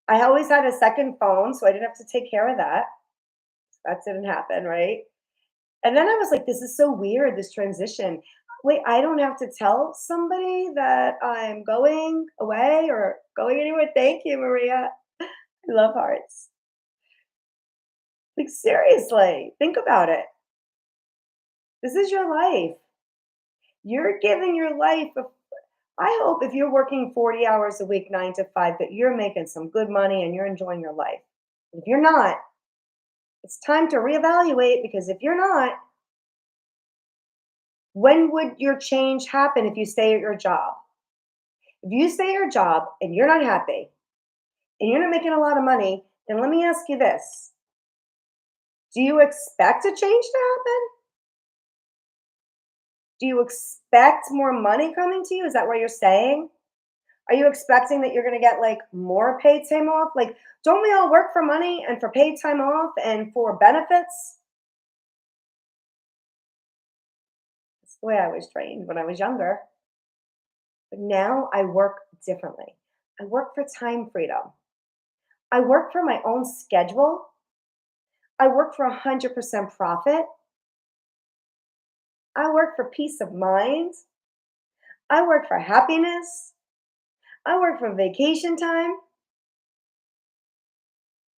I always had a second phone, so I didn't have to take care of that. That didn't happen, right? And then I was like, this is so weird, this transition. Wait, I don't have to tell somebody that I'm going away or going anywhere. Thank you, Maria. I love hearts. Like, seriously, think about it. This is your life. You're giving your life. I hope if you're working 40 hours a week, 9 to 5, that you're making some good money and you're enjoying your life. If you're not, it's time to reevaluate because if you're not, when would your change happen if you stay at your job? If you stay at your job and you're not happy and you're not making a lot of money, then let me ask you this. Do you expect a change to happen? Do you expect more money coming to you? Is that what you're saying? Are you expecting that you're going to get like more paid time off? Like, don't we all work for money and for paid time off and for benefits? That's the way I was trained when I was younger. But now I work differently. I work for time freedom. I work for my own schedule. I work for 100% profit. I work for peace of mind. I work for happiness. I work for vacation time.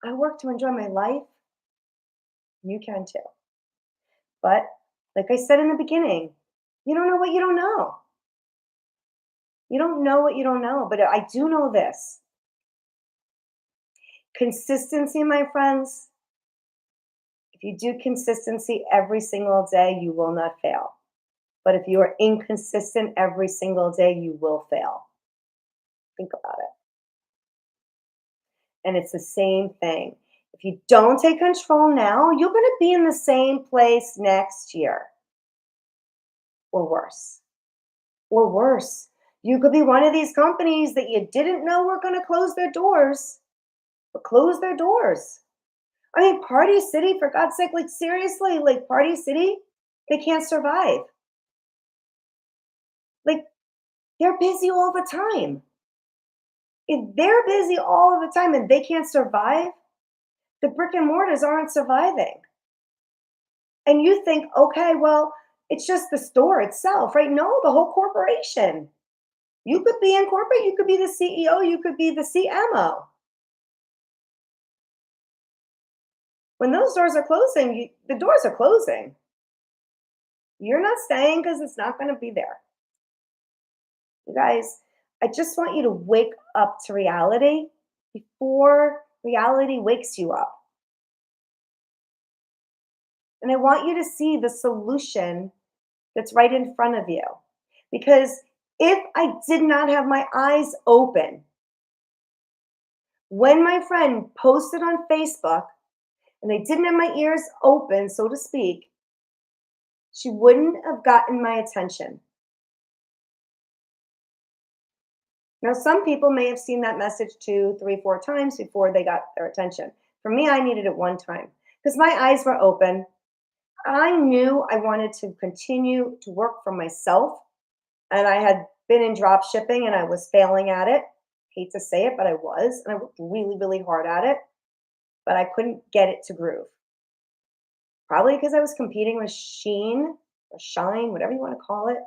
I work to enjoy my life. You can too. But like I said in the beginning, you don't know what you don't know. You don't know what you don't know. But I do know this consistency, my friends. If you do consistency every single day, you will not fail. But if you are inconsistent every single day, you will fail. Think about it. And it's the same thing. If you don't take control now, you're going to be in the same place next year or worse. Or worse. You could be one of these companies that you didn't know were going to close their doors, but close their doors. I mean, Party City, for God's sake, like seriously, like Party City, they can't survive. Like they're busy all the time. If they're busy all of the time and they can't survive, the brick and mortars aren't surviving. And you think, okay, well, it's just the store itself, right? No, the whole corporation. You could be in corporate, you could be the CEO, you could be the CMO. When those doors are closing, the doors are closing. You're not staying because it's not going to be there. You guys, I just want you to wake up to reality before reality wakes you up. And I want you to see the solution that's right in front of you. Because if I did not have my eyes open, when my friend posted on Facebook and I didn't have my ears open, so to speak, she wouldn't have gotten my attention. Now, some people may have seen that message two, three, four times before they got their attention. For me, I needed it one time because my eyes were open. I knew I wanted to continue to work for myself, and I had been in drop shipping and I was failing at it. Hate to say it, but I was, and I worked really, really hard at it, but I couldn't get it to groove. Probably because I was competing with Sheen or Shine, whatever you want to call it.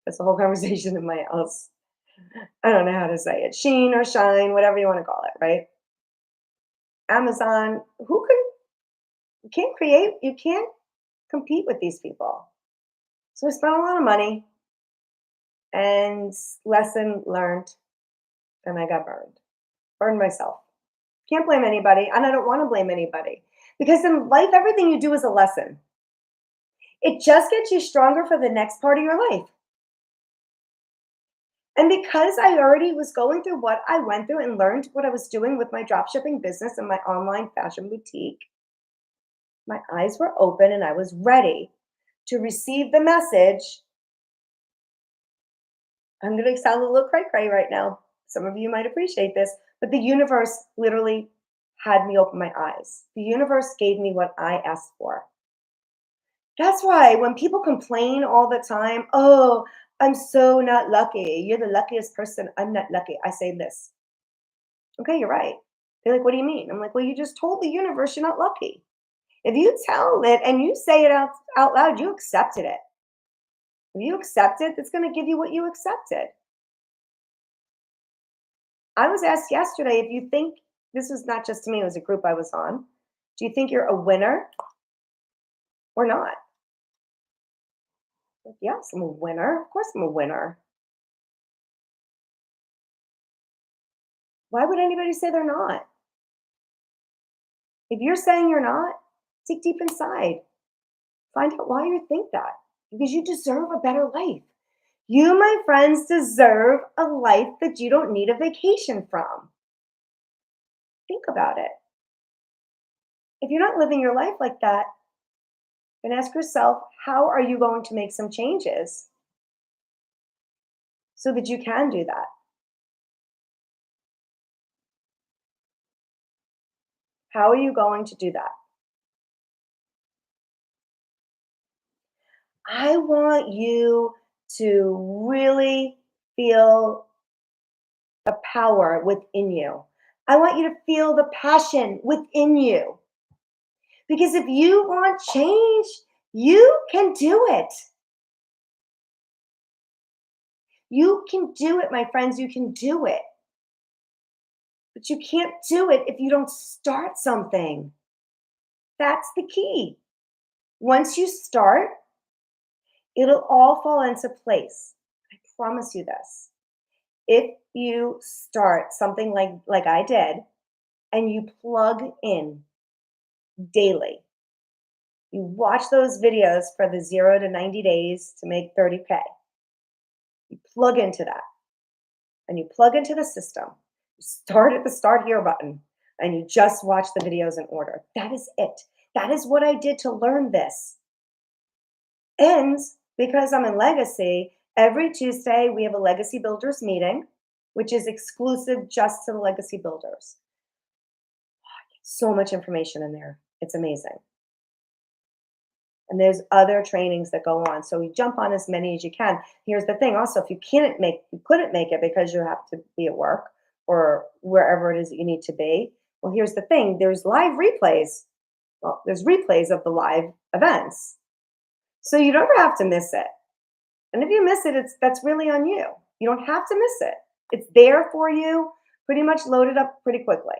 That's the whole conversation in my house. I don't know how to say it. Sheen or Shine, whatever you want to call it, right? Amazon, who can you can't create, you can't compete with these people. So I spent a lot of money and lesson learned and I got burned. Burned myself. Can't blame anybody, and I don't want to blame anybody. Because in life, everything you do is a lesson. It just gets you stronger for the next part of your life. And because I already was going through what I went through and learned what I was doing with my dropshipping business and my online fashion boutique, my eyes were open and I was ready to receive the message. I'm going to sound a little cray cray right now. Some of you might appreciate this, but the universe literally had me open my eyes. The universe gave me what I asked for. That's why when people complain all the time, oh, I'm so not lucky. You're the luckiest person. I'm not lucky. I say this. Okay, you're right. They're like, what do you mean? I'm like, well, you just told the universe you're not lucky. If you tell it and you say it out loud, you accepted it. If you accept it, it's going to give you what you accepted. I was asked yesterday if you think this was not just to me, it was a group I was on. Do you think you're a winner or not? Like, yes, I'm a winner. Of course, I'm a winner. Why would anybody say they're not? If you're saying you're not, dig deep inside. Find out why you think that. Because you deserve a better life. You, my friends, deserve a life that you don't need a vacation from. Think about it. If you're not living your life like that, then ask yourself, how are you going to make some changes so that you can do that? How are you going to do that? I want you to really feel the power within you. I want you to feel the passion within you. Because if you want change, you can do it. You can do it, my friends. You can do it. But you can't do it if you don't start something. That's the key. Once you start, it'll all fall into place. I promise you this. If you start something like I did and you plug in daily, you watch those videos for the 0 to 90 days to make 30K. You plug into that and you plug into the system. You start at the start here button and you just watch the videos in order. That is it. That is what I did to learn this. And because I'm in Legacy, every Tuesday we have a Legacy Builders meeting, which is exclusive just to the Legacy Builders. So much information in there. It's amazing. And there's other trainings that go on. So you jump on as many as you can. Here's the thing also, if you couldn't make it because you have to be at work or wherever it is that you need to be. Well, here's the thing, there's live replays. Well, there's replays of the live events. So you never have to miss it. And if you miss it, that's really on you. You don't have to miss it. It's there for you, pretty much loaded up pretty quickly.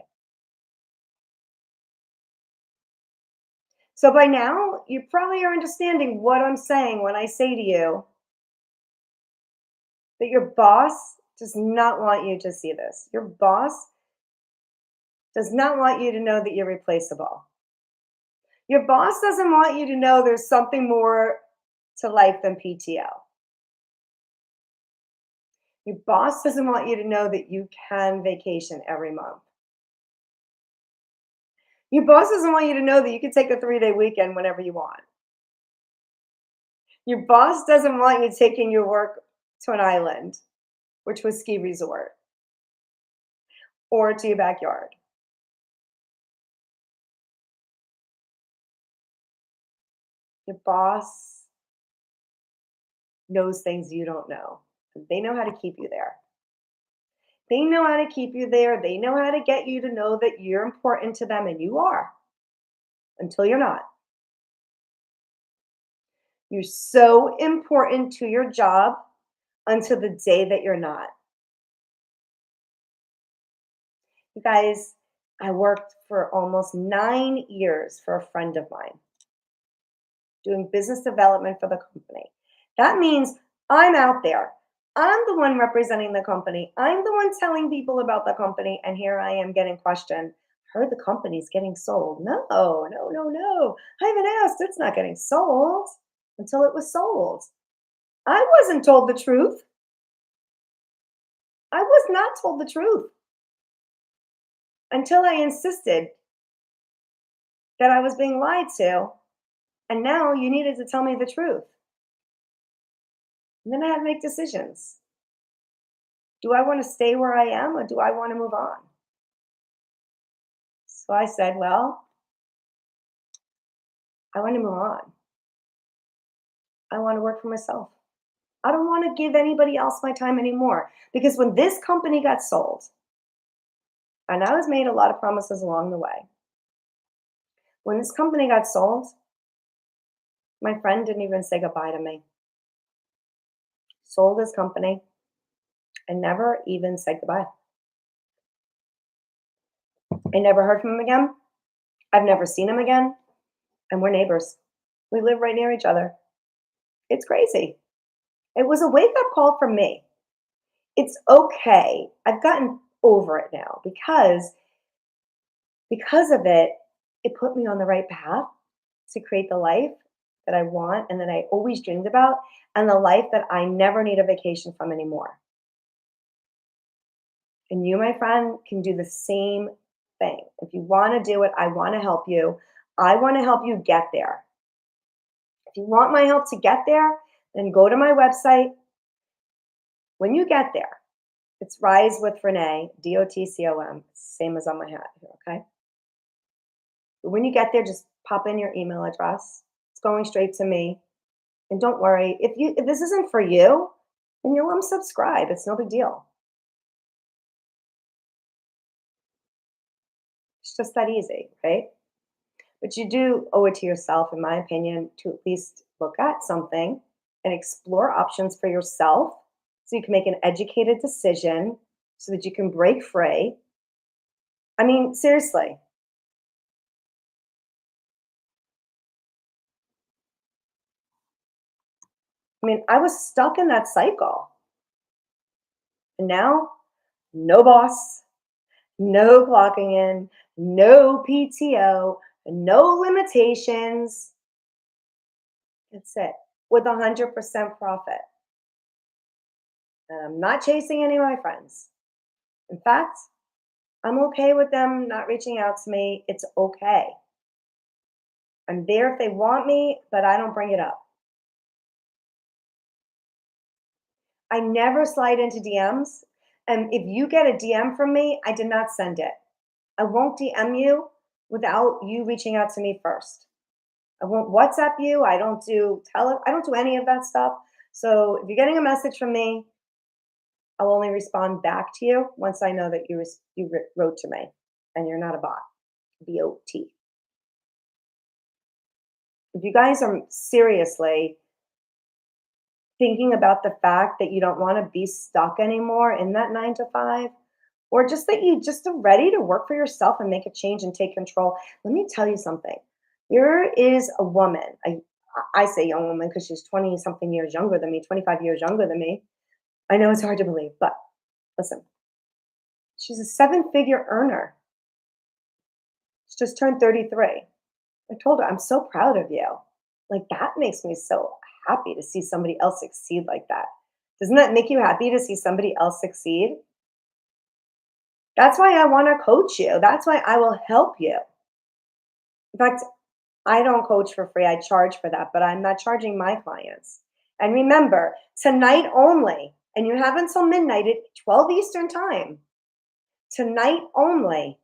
So by now, you probably are understanding what I'm saying when I say to you that your boss does not want you to see this. Your boss does not want you to know that you're replaceable. Your boss doesn't want you to know there's something more to life than PTO. Your boss doesn't want you to know that you can vacation every month. Your boss doesn't want you to know that you can take a 3-day weekend whenever you want. Your boss doesn't want you taking your work to an island, which was ski resort, or to your backyard. Your boss knows things you don't know. They know how to keep you there. They know how to keep you there. They know how to get you to know that you're important to them, and you are until you're not. You're so important to your job until the day that you're not. You guys, I worked for almost 9 years for a friend of mine doing business development for the company. That means I'm out there. I'm the one representing the company. I'm the one telling people about the company. And here I am getting questioned. Heard the company's getting sold. No, no, no, no. I haven't asked. It's not getting sold until it was sold. I wasn't told the truth. I was not told the truth until I insisted that I was being lied to. And now you needed to tell me the truth. And then I had to make decisions. Do I want to stay where I am or do I want to move on? So I said, well, I want to move on. I want to work for myself. I don't want to give anybody else my time anymore because when this company got sold, And I was made a lot of promises along the way. When this company got sold, my friend didn't even say goodbye to me. Sold his company and never even said goodbye. I never heard from him again. I've never seen him again. And we're neighbors. We live right near each other. It's crazy. It was a wake up call for me. It's okay. I've gotten over it now because of it, it put me on the right path to create the life that I want and that I always dreamed about, and the life that I never need a vacation from anymore. And you, my friend, can do the same thing. If you want to do it, I want to help you. I want to help you get there. If you want my help to get there, then go to my website. When you get there, it's Rise with Renee, DOTCOM, same as on my hat here, okay? But when you get there, just pop in your email address. It's going straight to me. And don't worry, if this isn't for you, then you'll unsubscribe. It's no big deal. It's just that easy, right? But you do owe it to yourself, in my opinion, to at least look at something and explore options for yourself so you can make an educated decision so that you can break free. I mean, seriously, I mean, I was stuck in that cycle. And now, no boss, no clocking in, no PTO, no limitations. That's it. With 100% profit. And I'm not chasing any of my friends. In fact, I'm okay with them not reaching out to me. It's okay. I'm there if they want me, but I don't bring it up. I never slide into DMs. And if you get a DM from me, I did not send it. I won't DM you without you reaching out to me first. I won't WhatsApp you. I don't do any of that stuff. So if you're getting a message from me, I'll only respond back to you once I know that wrote to me and you're not a bot. BOT. If you guys are seriously thinking about the fact that you don't want to be stuck anymore in that 9 to 5, or just that you just are ready to work for yourself and make a change and take control, let me tell you something. There is a woman, I say young woman because she's 20 something years younger than me, 25 years younger than me. I know it's hard to believe, but listen, she's a seven-figure earner. She just turned 33. I told her, I'm so proud of you. Like, that makes me so happy to see somebody else succeed like that. Doesn't that make you happy to see somebody else succeed? That's why I want to coach you. That's why I will help you. In fact, I don't coach for free. I charge for that, but I'm not charging my clients. And remember, tonight only, and you have until midnight at 12 Eastern time, tonight only,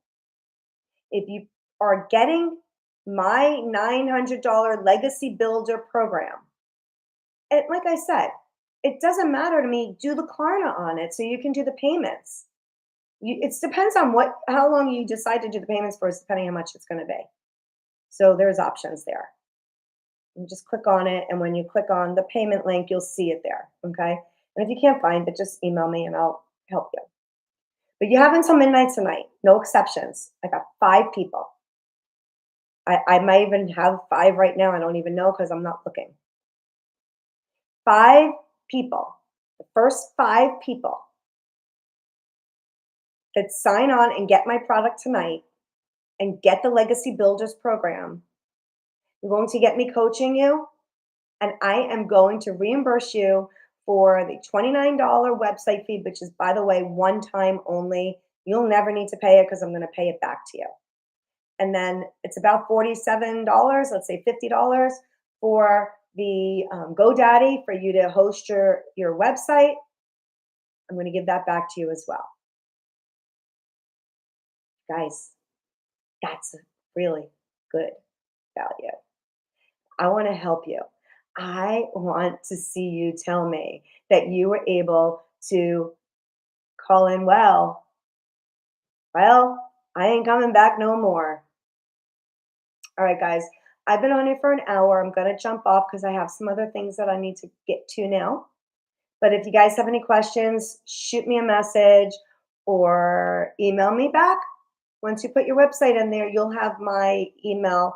if you are getting my $900 Legacy Builder program, and like I said, it doesn't matter to me, do the Klarna on it so you can do the payments. It depends on how long you decide to do the payments for, is depending on how much it's going to be. So there's options there. You just click on it, and when you click on the payment link, you'll see it there. Okay. And if you can't find it, just email me and I'll help you. But you have until midnight tonight, no exceptions. I got 5 people. I might even have 5 right now. I don't even know because I'm not looking. 5 people, the first 5 people that sign on and get my product tonight and get the Legacy Builders program, you're going to get me coaching you, and I am going to reimburse you for the $29 website fee, which is, by the way, one time only. You'll never need to pay it because I'm going to pay it back to you. And then it's about $47, let's say $50 for the GoDaddy for you to host your website. I'm going to give that back to you as well. Guys, that's a really good value. I want to help you. I want to see you tell me that you were able to call in well Well, I ain't coming back no more. All right, guys. I've been on here for an hour. I'm going to jump off because I have some other things that I need to get to now. But if you guys have any questions, shoot me a message or email me back. Once you put your website in there, you'll have my email.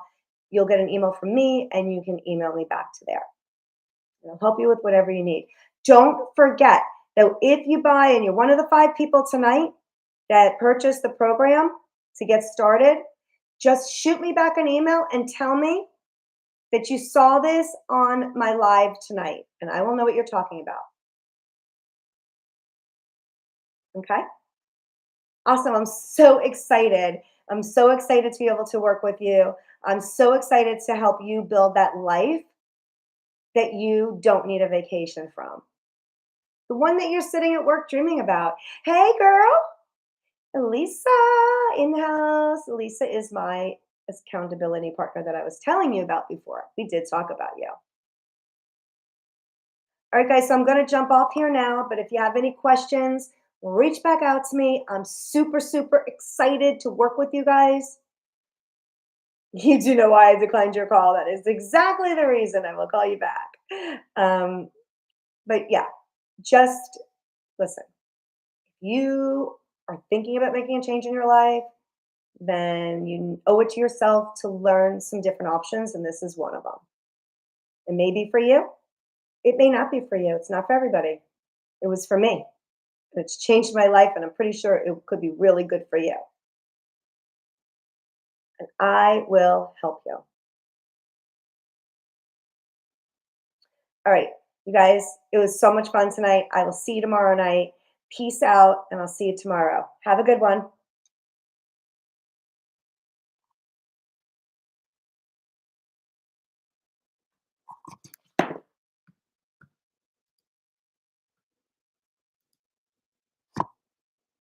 You'll get an email from me and you can email me back to there. I'll help you with whatever you need. Don't forget that if you buy and you're one of the 5 people tonight that purchased the program to get started, just shoot me back an email and tell me that you saw this on my live tonight, and I will know what you're talking about. Okay? Awesome. I'm so excited. I'm so excited to be able to work with you. I'm so excited to help you build that life that you don't need a vacation from. The one that you're sitting at work dreaming about. Hey, girl, Elisa in the house. Elisa is my accountability partner that I was telling you about before. We did talk about you. All right, guys, so I'm going to jump off here now, but if you have any questions, reach back out to me. I'm super, super excited to work with you guys. You do know why I declined your call. That is exactly the reason I will call you back. Um, but yeah, just listen. If you are thinking about making a change in your life, then you owe it to yourself to learn some different options, and this is one of them. It may be for you, it may not be for you. It's not for everybody. It was for me. It's changed my life, and I'm pretty sure it could be really good for you. And I will help you. All right, you guys, it was so much fun tonight. I will see you tomorrow night. Peace out, and I'll see you tomorrow. Have a good one.